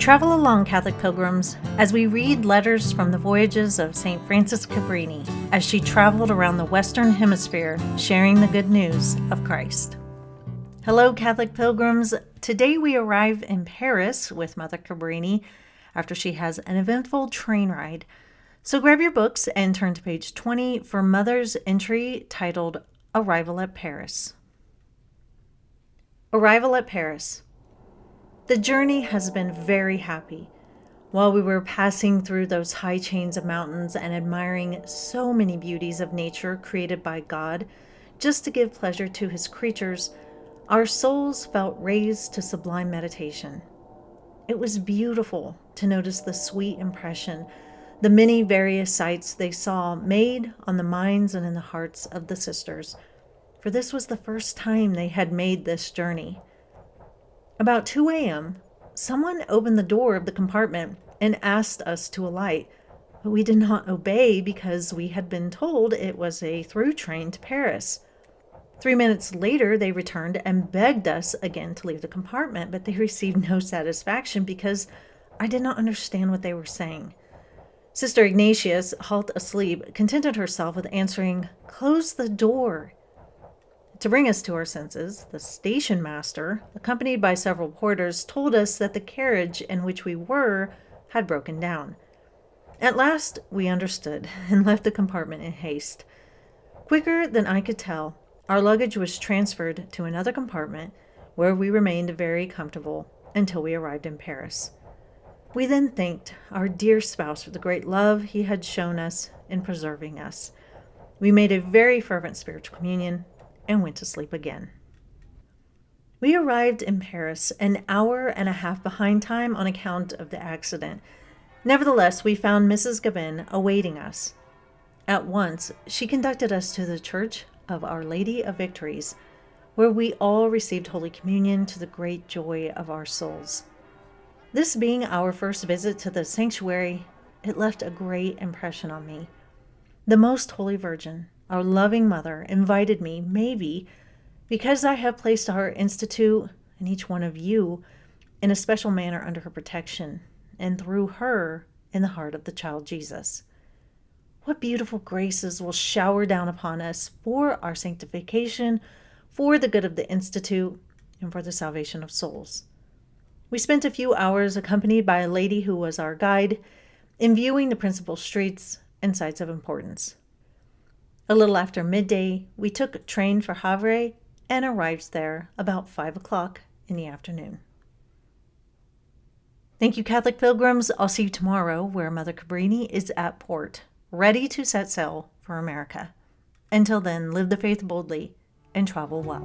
Travel along, Catholic pilgrims, as we read letters from the voyages of St. Frances Cabrini as she traveled around the Western Hemisphere sharing the good news of Christ. Hello, Catholic pilgrims. Today we arrive in Paris with Mother Cabrini after she has an eventful train ride. So grab your books and turn to page 20 for Mother's entry titled Arrival at Paris. Arrival at Paris. The journey has been very happy. While we were passing through those high chains of mountains and admiring so many beauties of nature created by God, just to give pleasure to his creatures, our souls felt raised to sublime meditation. It was beautiful to notice the sweet impression the many various sights they saw made on the minds and in the hearts of the sisters, for this was the first time they had made this journey. About 2 a.m., someone opened the door of the compartment and asked us to alight, but we did not obey because we had been told it was a through train to Paris. 3 minutes later, they returned and begged us again to leave the compartment, but they received no satisfaction because I did not understand what they were saying. Sister Ignatius, halt asleep, contented herself with answering, "Close the door." To bring us to our senses, the station master, accompanied by several porters, told us that the carriage in which we were had broken down. At last, we understood and left the compartment in haste. Quicker than I could tell, our luggage was transferred to another compartment, where we remained very comfortable until we arrived in Paris. We then thanked our dear spouse for the great love he had shown us in preserving us. We made a very fervent spiritual communion and went to sleep again. We arrived in Paris an hour and a half behind time on account of the accident. Nevertheless, we found Mrs. Gabin awaiting us. At once, she conducted us to the Church of Our Lady of Victories, where we all received Holy Communion to the great joy of our souls. This being our first visit to the sanctuary, it left a great impression on me. The Most Holy Virgin, our loving Mother, invited me, maybe because I have placed our Institute and each one of you in a special manner under her protection, and through her in the heart of the child Jesus. What beautiful graces will shower down upon us for our sanctification, for the good of the Institute, and for the salvation of souls. We spent a few hours accompanied by a lady who was our guide, in viewing the principal streets and sites of importance. A little after midday, we took a train for Havre and arrived there about 5 o'clock in the afternoon. Thank you, Catholic pilgrims. I'll see you tomorrow where Mother Cabrini is at port, ready to set sail for America. Until then, live the faith boldly and travel well.